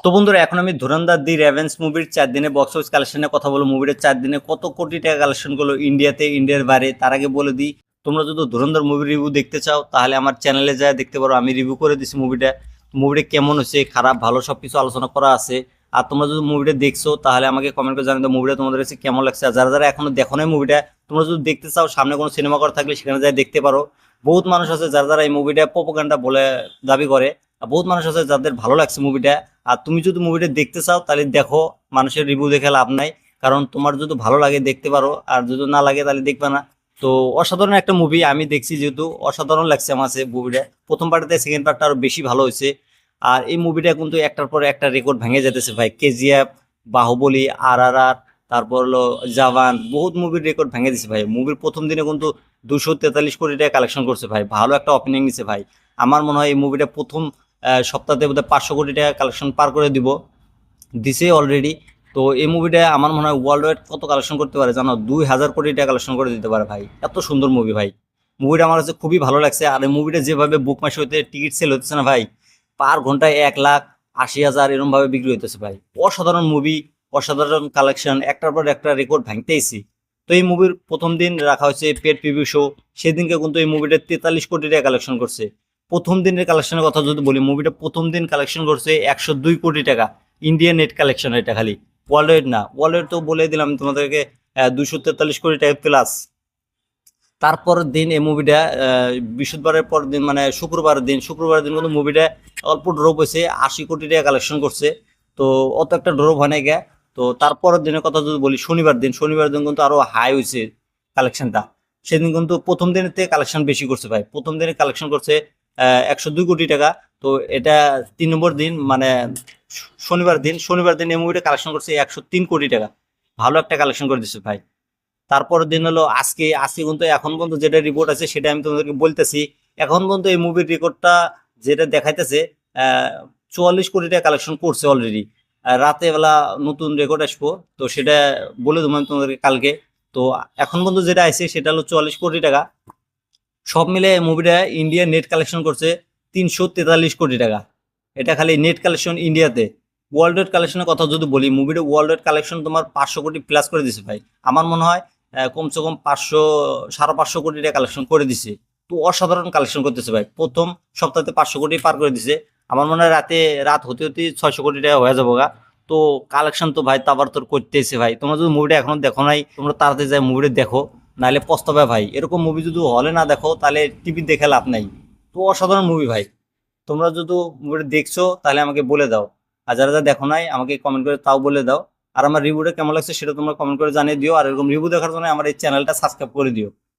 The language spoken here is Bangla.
তো বন্ধুরা এখন আমি ধুরন্ধর দি রেভেন্স মুভির 4 দিনে বক্স অফিস কালেকশনের কথা বলবো। মুভিটা 4 দিনে কত কোটি টাকা কালেকশন করলো ইন্ডিয়াতে, ইন্ডিয়ার বাইরে। তার আগে বলে দিই, তোমরা যদি ধুরন্ধর মুভির রিভিউ দেখতে চাও তাহলে আমার চ্যানেলে যা দেখতে পারো। আমি রিভিউ করে দিছি মুভিটা। মুভিটা কেমন হচ্ছে, খারাপ ভালো সবকিছু আলোচনা করা আছে। আর তোমরা যদি মুভিটা দেখছো তাহলে আমাকে কমেন্ট করে জানাতে মুভিটা তোমাদের কাছে কেমন লাগছে। আর যারা যারা এখনো দেখো নাই মুভিটা, তোমরা যদি দেখতে চাও সামনে কোনো সিনেমা ঘর থাকলে সেখানে যাই দেখতে পারো। বহুত মানুষ আছে যারা যারা এই মুভিটা প্রোপাগান্ডা বলে দাবি করে, আর বহুত মানুষ আছে যাদের ভালো লাগছে মুভিটা। আর তুমি যদি মুভিটা দেখতে চাও তাহলে দেখো, মানুষের রিভিউ দেখে লাভ নাই। কারণ তোমার যদি ভালো লাগে দেখতে পারো, আর যদি না লাগে তাহলে দেখবে না। তো অসাধারণ একটা মুভি আমি দেখছি, যেহেতু অসাধারণ লাগছে আমার কাছে মুভিটা। প্রথম পার্টতে সেকেন্ড পার্টটা আরো বেশি ভালো হয়েছে। আর এই মুভিটা কিন্তু একটার পর একটা রেকর্ড ভেঙে যেতেছে ভাই। কেজিএফ, বাহুবলী, আর তারপর হলো জওয়ান, বহুত মুভির রেকর্ড ভেঙে দিছে ভাই। মুভির প্রথম দিনে কিন্তু 243 কোটি টাকা কালেকশন করছে ভাই। ভালো একটা ওপেনিং নিছে ভাই। আমার মনে হয় এই মুভিটা প্রথম সপ্তাহে বোধহয় 500 কোটি টাকা কালেকশন পার করে দিছে অলরেডি। তো এই মুভিটা আমার মনে হয় ওয়ার্ল্ড ওয়াইড কত কালেকশন করতে পারে জানো? 2000 কোটি টাকা কালেকশন করে দিতে পারে ভাই। এত সুন্দর মুভি ভাই। মুভিটা আমার কাছে খুবই ভালো লাগছে। আর এই মুভিটা যেভাবে বুক মাই শোতে টিকিট সেল হতেছে না ভাই, পার ঘন্টায় 1,80,000 এরকম ভাবে বিক্রি হইতেছে ভাই। অসাধারণ মুভি, অসাধারণ কালেকশন, একটার পর একটা রেকর্ড ভাঙতেইছি। তো এই মুভির প্রথম দিন রাখা হয়েছে পেড প্রিভিউ শো। সেদিনকে কিন্তু এই মুভিটা 43 কোটি টাকা কালেকশন করছে। প্রথম দিনের কালেকশনের কথা যদি বলি, মুভিটা প্রথম দিন কালেকশন করছে 102 কোটি টাকা। ইন্ডিয়ান নেট কালেকশন, এটা খালি ওয়ার্ল্ড ওয়াইড না। ওয়ার্ল্ড ওয়াইড তো বলে দিলাম তোমাদেরকে 243 কোটি টাকা প্লাস। তারপরের দিন এই মুভিটা বৃহস্পতিবারের পর দিন মানে শুক্রবারের দিন কিন্তু মুভিটা অল্প ড্রপ হয়েছে, 80 কোটি টাকা কালেকশন করছে। তো অত একটা ড্রপ হয় নাই গা। তো তারপরের দিনের কথা যদি বলি, শনিবার দিন কিন্তু আরো হাই হয়েছে কালেকশনটা। সেদিন কিন্তু প্রথম দিনের থেকে কালেকশন বেশি করছে ভাই। প্রথম দিনে কালেকশন করছে 102 কোটি টাকা। তো এটা 3 নম্বর দিন মানে শনিবার দিন এই মুভিটা কালেকশন করছে 103 কোটি টাকা। ভালো একটা কালেকশন করে দিচ্ছে ভাই। তারপরের দিন হলো আজকে কিন্তু এখন পর্যন্ত যেটা রিপোর্ট আছে সেটা আমি তোমাদেরকে বলতেছি। এখন পর্যন্ত এই মুভির রেকর্ডটা যেটা দেখাইতেছে, 44 কোটি টাকা কালেকশন করছে অলরেডি। রাতে বেলা নতুন রেকর্ড আসবো, তো সেটা বলে দেবো আমি তোমাদেরকে কালকে। তো এখন পর্যন্ত যেটা আছে সেটা হলো 44 কোটি টাকা। সব মিলে মুভিটা ইন্ডিয়া নেট কালেকশন করছে 343 কোটি টাকা। এটা খালি নেট কালেকশন ইন্ডিয়াতে। ওয়ার্ল্ড ওয়াইড কালেকশনের কথা যদি বলি, মুভিটা ওয়ার্ল্ড ওয়াইড কালেকশন তোমার 500 কোটি প্লাস করে দিছে ভাই। আমার মনে হয় কমসে কম 500 সাড়ে 500 কোটি টাকা কালেকশন করে দিছে। তো অসাধারণ কালেকশন করতেছে ভাই। প্রথম সপ্তাহে 500 কোটি পার করে দিছে। আমার মনে হয় রাত হতে হতে 600 কোটি টাকা হয়ে যাবো গা। তো কালেকশন তো ভাই তারপর তোর করতেছে ভাই। তোমরা যদি মুভিটা এখনো দেখো নাই, তোমরা তাড়াতাড়ি যাই মুভিটা দেখো, নাহলে পস্তাবে ভাই। এরকম মুভি যদি হলে না দেখো তাহলে টিভি দেখে লাভ নাই। তো অসাধারণ মুভি ভাই। তোমরা যদি মুভিটা দেখছো তাহলে আমাকে বলে দাও। আর যারা যারা দেখো নাই আমাকে কমেন্ট করে তাও বলে দাও। আর আমার রিভিউটা কেমন লাগছে সেটা তোমরা কমেন্ট করে জানিয়ে দিও। আর এরকম রিভিউ দেখার জন্য আমার এই চ্যানেলটা সাবস্ক্রাইব করে দিও।